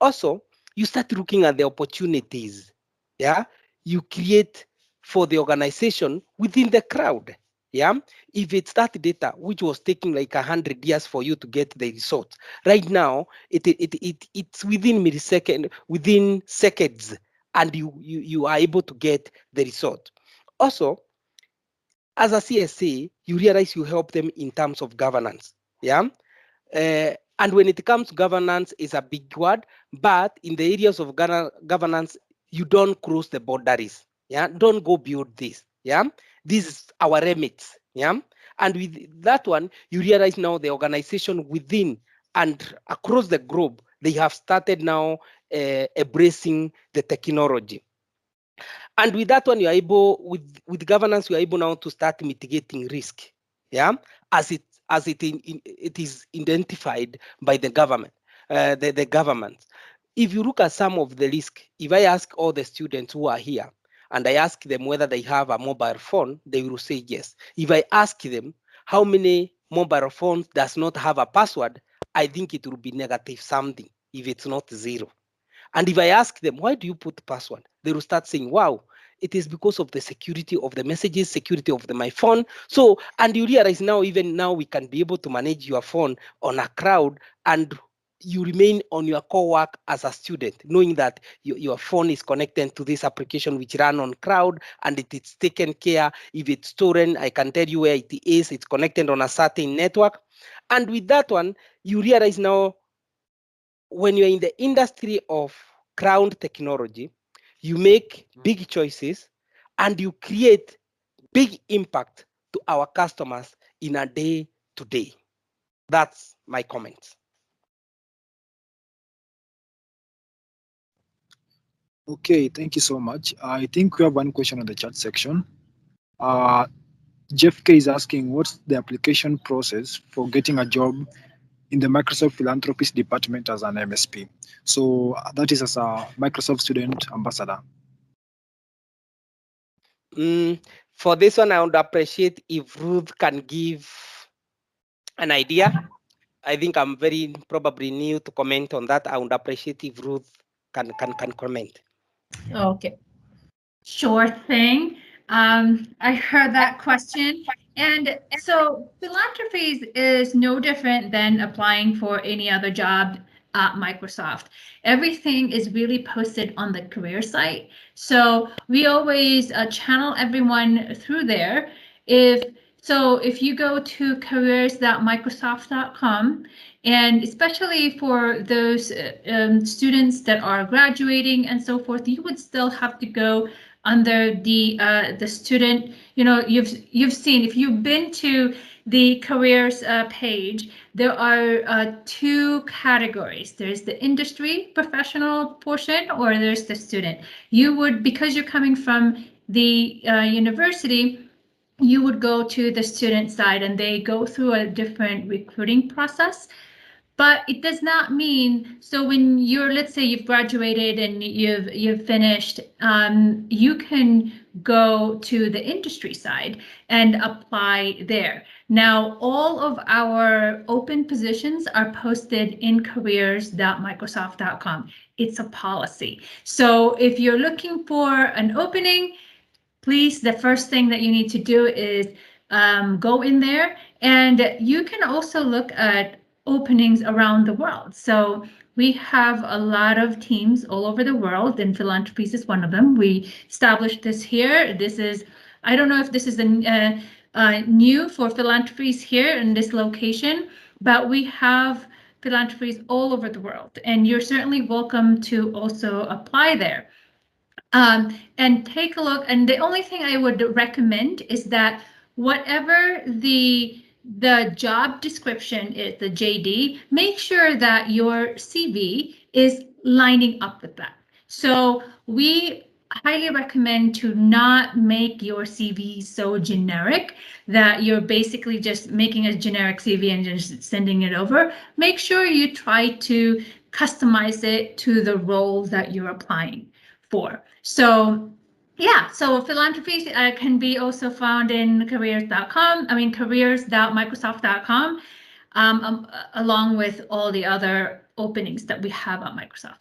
Also, you start looking at the opportunities. Yeah, you create for the organization within the crowd. Yeah, if it's that data which was taking like 100 years for you to get the result, right now it's within millisecond, within seconds, and you are able to get the result. Also, as a CSA, you realize you help them in terms of governance. Yeah. And when it comes to governance, is a big word, but in the areas of governance, you don't cross the boundaries. Yeah, don't go beyond this. Yeah, this is our remit. Yeah, and with that one, you realize now the organization within and across the globe, they have started now embracing the technology. And with that one, you are able, with governance, you are able now to start mitigating risk. Yeah, as it is identified by the government, the government. If you look at some of the risk, if I ask all the students who are here and I ask them whether they have a mobile phone, they will say yes. If I ask them how many mobile phones does not have a password, I think it will be negative something if it's not zero. And if I ask them, why do you put password? They will start saying, wow, it is because of the security of the messages, security of my phone. So, and you realize now, even now we can be able to manage your phone on a crowd, and you remain on your core work as a student, knowing that your phone is connected to this application which run on crowd, and it is taken care. If it's stolen, I can tell you where it is. It's connected on a certain network. And with that one, you realize now, when you're in the industry of crowd technology, you make big choices and you create big impact to our customers in a day to day. That's my comment. Okay, thank you so much. I think we have one question on the chat section. Jeff K is asking, what's the application process for getting a job in the Microsoft Philanthropies department as an MSP? So that is as a Microsoft student ambassador. For this one, I would appreciate if Ruth can give an idea. I think I'm very probably new to comment on that. I would appreciate if Ruth can comment. Okay. Sure thing. I heard that question. And so Philanthropies is no different than applying for any other job at Microsoft. Everything is really posted on the career site. So we always channel everyone through there. If you go to careers.microsoft.com, and especially for those students that are graduating and so forth, you would still have to go under the student. You know, you've seen, if you've been to the careers page, there are two categories. There's the industry professional portion, or there's the student. You would, because you're coming from the university, you would go to the student side and they go through a different recruiting process. But it does not mean, so when you're, let's say you've graduated and you've finished, you can go to the industry side and apply there. Now, all of our open positions are posted in careers.microsoft.com. It's a policy. So if you're looking for an opening, please, the first thing that you need to do is go in there, and you can also look at openings around the world. So we have a lot of teams all over the world, and Philanthropies is one of them. We established this here. This is, I don't know if this is new for Philanthropies here in this location, but we have Philanthropies all over the world, and you're certainly welcome to also apply there. And take a look. And the only thing I would recommend is that whatever the job description is, the JD, make sure that your CV is lining up with that. So we highly recommend to not make your CV so generic that you're basically just making a generic CV and just sending it over. Make sure you try to customize it to the role that you're applying for. So yeah, so Philanthropies can be also found in careers.com, careers.microsoft.com, along with all the other openings that we have at Microsoft.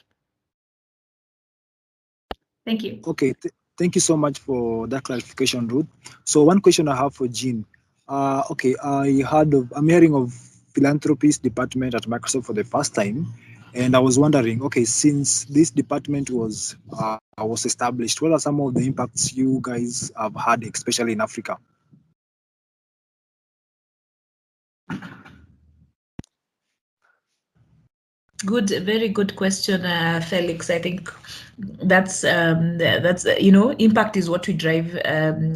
Thank you. Okay, thank you so much for that clarification, Ruth. So one question I have for Jean. Okay, I'm hearing of Philanthropies department at Microsoft for the first time. And I was wondering, okay, since this department was established, what are some of the impacts you guys have had, especially in Africa? Good, very good question, Felix. I think that's impact is what we drive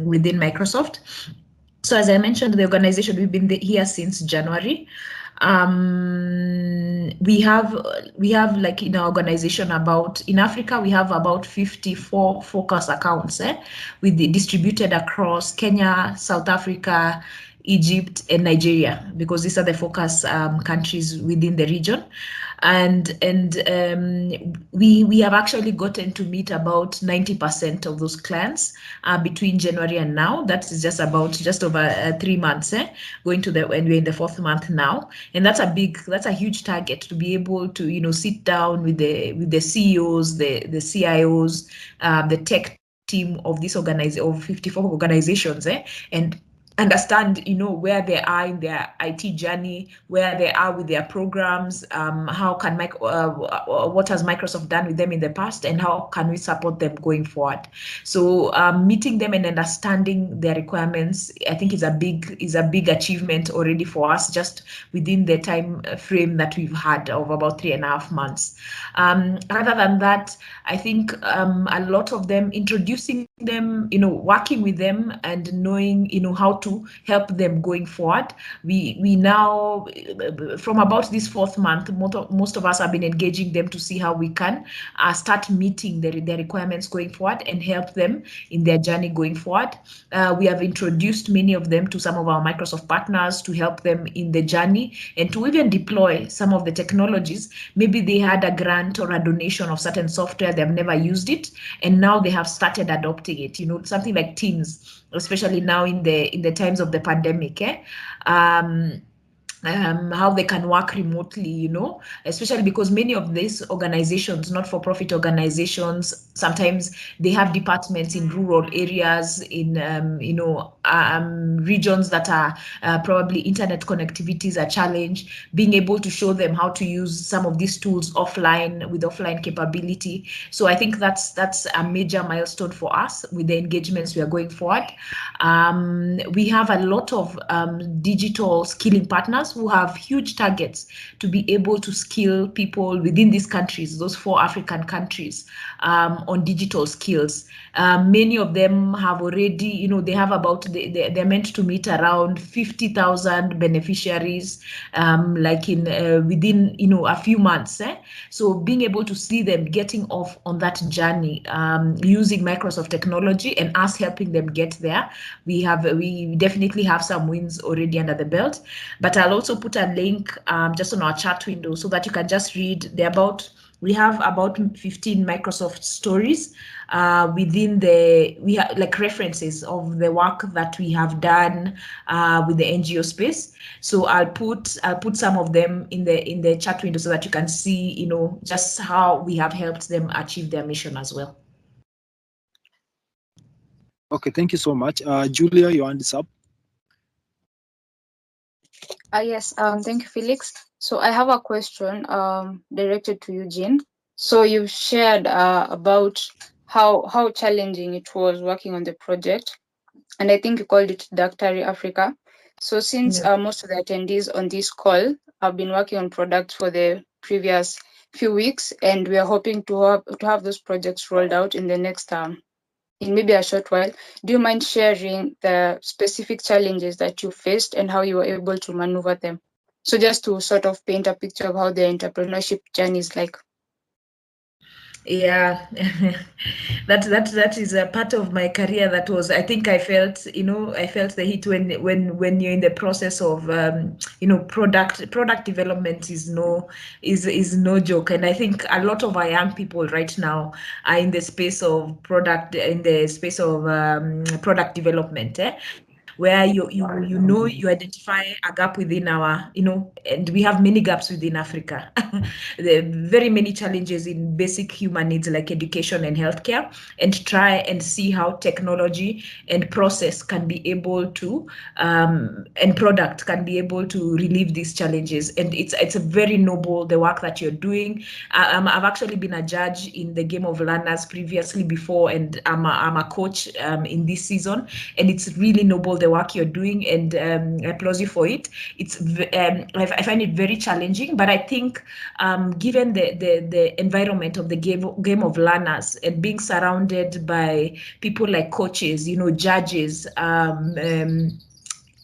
within Microsoft. So as I mentioned, the organization, we've been here since January. We have like in our organization in Africa, we have about 54 focus accounts distributed across Kenya, South Africa, Egypt, and Nigeria, because these are the focus countries within the region. And we have actually gotten to meet about 90% of those clients between January and now. That is just over 3 months, going to and we're in the 4th month now. And that's a huge target to be able to sit down with the CEOs, the CIOs, the tech team of this of 54 organizations, and understand where they are in their IT journey, where they are with their programs, how can what has Microsoft done with them in the past, and how can we support them going forward. So meeting them and understanding their requirements, I think is a big achievement already for us, just within the time frame that we've had of about 3.5 months. Other than that, I think a lot of them, introducing them, working with them and knowing how to help them going forward. We now, from about this 4th month, most of us have been engaging them to see how we can start meeting their requirements going forward and help them in their journey going forward. We have introduced many of them to some of our Microsoft partners to help them in the journey and to even deploy some of the technologies. Maybe they had a grant or a donation of certain software, they've never used it, and now they have started adopting it. Something like Teams, especially now in the times of the pandemic, how they can work remotely, especially because many of these organizations, not-for-profit organizations, sometimes they have departments in rural areas, in regions that are probably internet connectivity is a challenge. Being able to show them how to use some of these tools offline with offline capability. So I think that's a major milestone for us with the engagements we are going forward. We have a lot of digital skilling partners who have huge targets to be able to skill people within these countries, those 4 African countries, on digital skills. Many of them have already, they have about they're meant to meet around 50,000 beneficiaries, like in within a few months. So being able to see them getting off on that journey, using Microsoft technology and us helping them get there, we definitely have some wins already under the belt. But I'll also put a link just on our chat window so that you can just read. We have about 15 Microsoft stories within we have like references of the work that we have done with the NGO space. So I'll put some of them in the chat window so that you can see, just how we have helped them achieve their mission as well. Okay, thank you so much. Julia, your hand is up. Yes, thank you, Felix. So I have a question directed to you, Jean. So you've shared about how challenging it was working on the project, and I think you called it Dactari Africa. So since most of the attendees on this call have been working on products for the previous few weeks, and we are hoping to have those projects rolled out in the next in maybe a short while, do you mind sharing the specific challenges that you faced and how you were able to maneuver them? So just to sort of paint a picture of how the entrepreneurship journey is like. Yeah, that is a part of my career that was, I think I felt the heat when you're in the process of product development is no joke. And I think a lot of our young people right now are in the space of product development, where you identify a gap within our, and we have many gaps within Africa. There are very many challenges in basic human needs like education and healthcare, and try and see how technology and process can be able to, and product can be able to relieve these challenges. And it's a very noble, the work that you're doing. I've actually been a judge in the Game of Learners previously before, and I'm a coach in this season, and it's really noble, the work you're doing, and I applaud you for it. I find it very challenging, but I think given the environment of the game of learners and being surrounded by people like coaches, judges,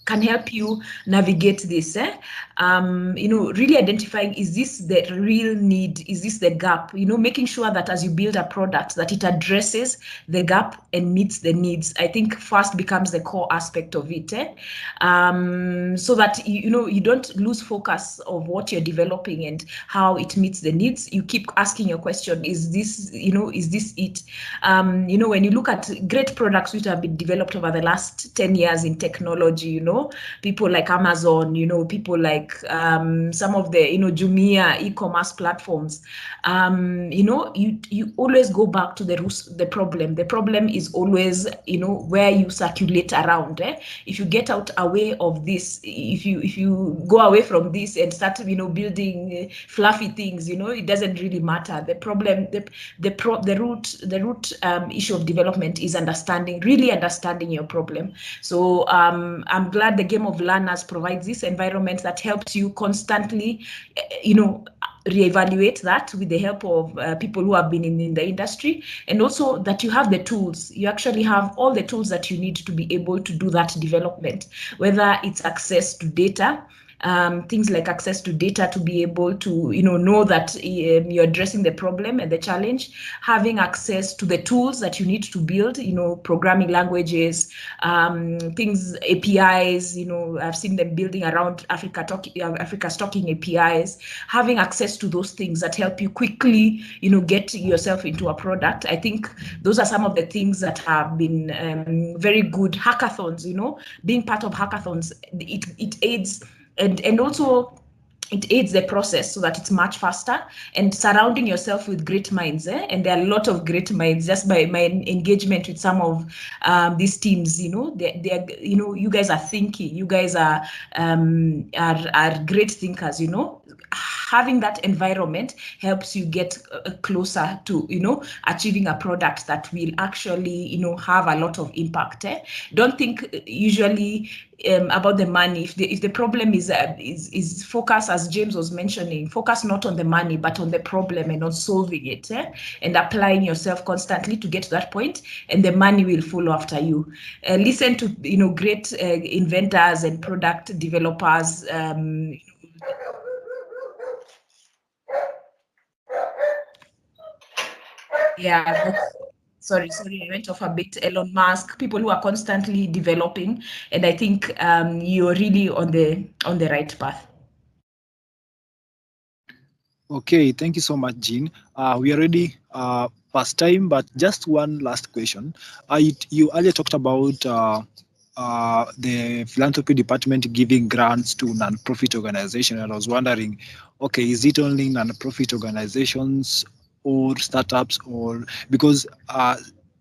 can help you navigate this. Really identifying, is this the real need? Is this the gap? Making sure that as you build a product, that it addresses the gap and meets the needs, I think first becomes the core aspect of it. So that, you don't lose focus of what you're developing and how it meets the needs. You keep asking your question, is this it? When you look at great products which have been developed over the last 10 years in technology, people like Amazon, people like some of the, Jumia e-commerce platforms, you always go back to the problem. The problem is always, where you circulate around. If you get away of this, if you go away from this and start, building fluffy things, it doesn't really matter. The problem, the root issue of development is really understanding your problem. So I'm glad the Game of Learners provides this environment that helps you constantly, reevaluate that with the help of people who have been in the industry, and also that you have the tools. You actually have all the tools that you need to be able to do that development, whether it's access to data, things like access to data to be able to, know that you're addressing the problem and the challenge, having access to the tools that you need to build, programming languages, things, APIs, I've seen them building around Africa stocking APIs, having access to those things that help you quickly, get yourself into a product. I think those are some of the things that have been very good. Hackathons, being part of hackathons, it aids, and also it aids the process so that it's much faster, and surrounding yourself with great minds. And there are a lot of great minds just by my engagement with some of these teams. They're you guys are thinking, you guys are great thinkers. having that environment helps you get closer to, achieving a product that will actually, have a lot of impact. Don't think usually about the money. If the problem is focus, as James was mentioning, focus not on the money, but on the problem and on solving it, and applying yourself constantly to get to that point, and the money will follow after you. Listen to great inventors and product developers. Yeah, sorry, I went off a bit. Elon Musk, people who are constantly developing, and I think you're really on the right path. Okay, thank you so much, Jean. We are already past time, but just one last question. You earlier talked about the philanthropy department giving grants to non-profit organizations, and I was wondering, okay, is it only non-profit organizations or startups, or because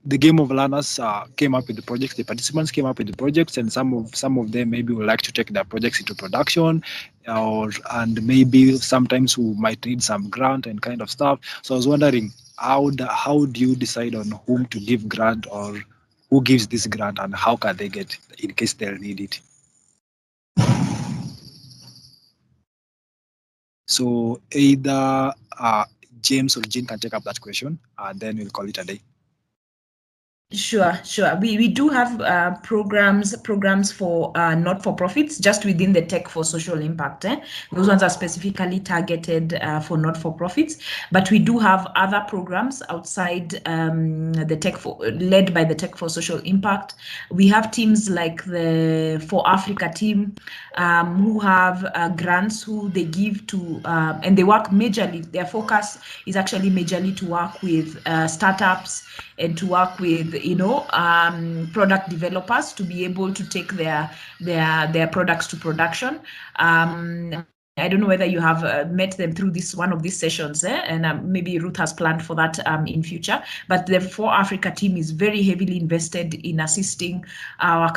the game of learners came up with the projects, the participants came up with the projects, and some of them maybe would like to take their projects into production, and maybe sometimes we might need some grant and kind of stuff. So I was wondering, how do you decide on whom to give grant, or who gives this grant, and how can they get in case they'll need it? So either James or Jean can take up that question, and then we'll call it a day. Sure. We do have programs for not-for-profits just within the Tech for Social Impact. Those ones are specifically targeted for not-for-profits, but we do have other programs outside led by the Tech for Social Impact. We have teams like the For Africa team who have grants who they give to, and they work majorly. Their focus is actually majorly to work with startups and to work with product developers to be able to take their products to production. I don't know whether you have met them through one of these sessions, and maybe Ruth has planned for that in future. But the For Africa team is very heavily invested in assisting our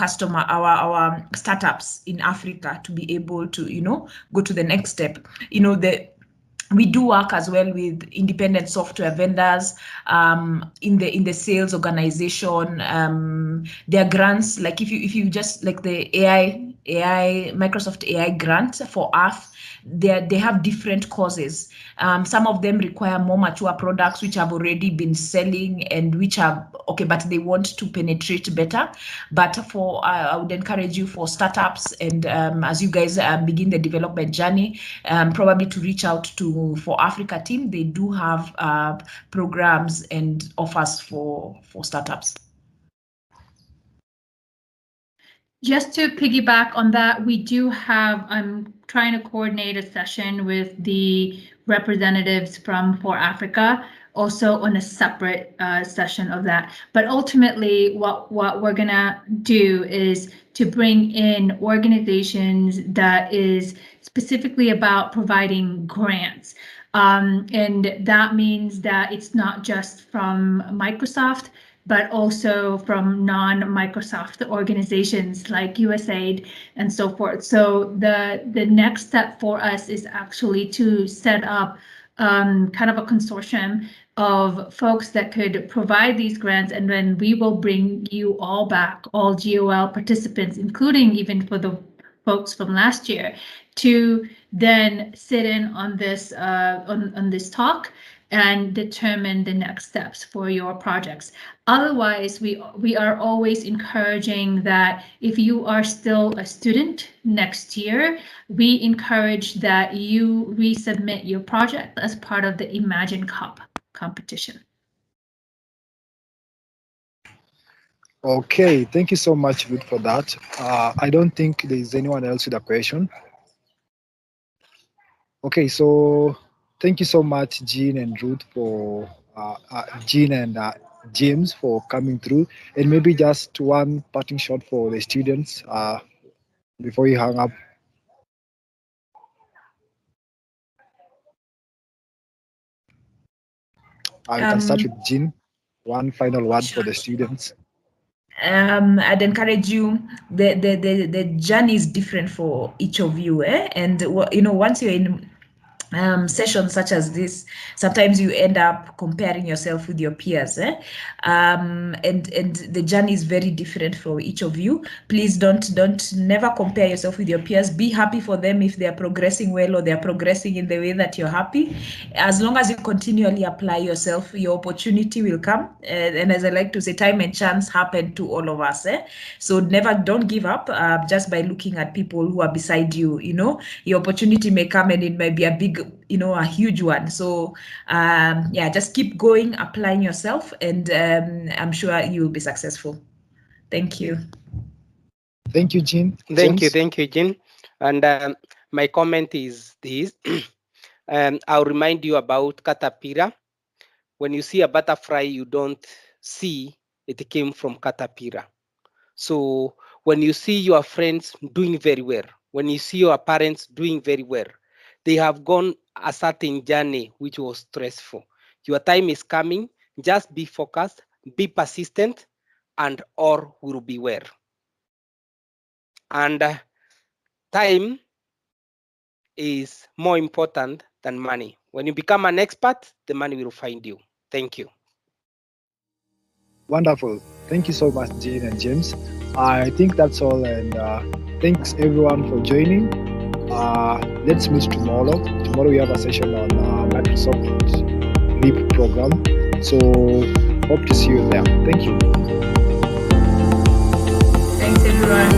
startups in Africa to be able to go to the next step. We do work as well with independent software vendors in the sales organization. There are grants, like if you just like the AI Microsoft AI grant for Earth, they have different causes. Some of them require more mature products which have already been selling and which are okay, but they want to penetrate better. But I would encourage you for startups and as you guys begin the development journey, probably to reach out to For Africa team. They do have programs and offers for startups. Just to piggyback on that, we do have, I'm trying to coordinate a session with the representatives from For Africa, also on a separate session of that. But ultimately, what we're gonna do is to bring in organizations that is specifically about providing grants. And that means that it's not just from Microsoft, but also from non-Microsoft organizations like USAID and so forth. So the next step for us is actually to set up kind of a consortium of folks that could provide these grants, and then we will bring you all back, all GOL participants, including even for the folks from last year, to then sit in on this on this talk and determine the next steps for your projects. Otherwise, we are always encouraging that if you are still a student next year, we encourage that you resubmit your project as part of the Imagine Cup competition. Okay, thank you so much, Ruth, for that. I don't think there is anyone else with a question. Okay, so thank you so much, Jean and Ruth, for Jean and James for coming through. And maybe just one parting shot for the students before you hang up. I can start with Jean. One final word for the students. I'd encourage you. The journey is different for each of you, and once you're in sessions such as this, sometimes you end up comparing yourself with your peers, and the journey is very different for each of you. Please don't never compare yourself with your peers. Be happy for them if they are progressing well or they are progressing in the way that you're happy. As long as you continually apply yourself, your opportunity will come. And as I like to say, time and chance happen to all of us. So don't give up just by looking at people who are beside you. Your opportunity may come and it might be a big, a huge one. So just keep going, applying yourself, and I'm sure you'll be successful. Thank you. Thank you, Jean. Thank you, James? Jean. And my comment is this. I'll remind you about caterpillar. When you see a butterfly, you don't see it came from caterpillar. So when you see your friends doing very well, when you see your parents doing very well, they have gone a certain journey which was stressful. Your time is coming. Just be focused, be persistent, and all will be well. And time is more important than money. When you become an expert, the money will find you. Thank you. Wonderful. Thank you so much, Jean and James. I think that's all, and thanks everyone for joining. Let's meet tomorrow. Tomorrow we have a session on Microsoft Leap program. So hope to see you there. Thank you. Thanks, everyone.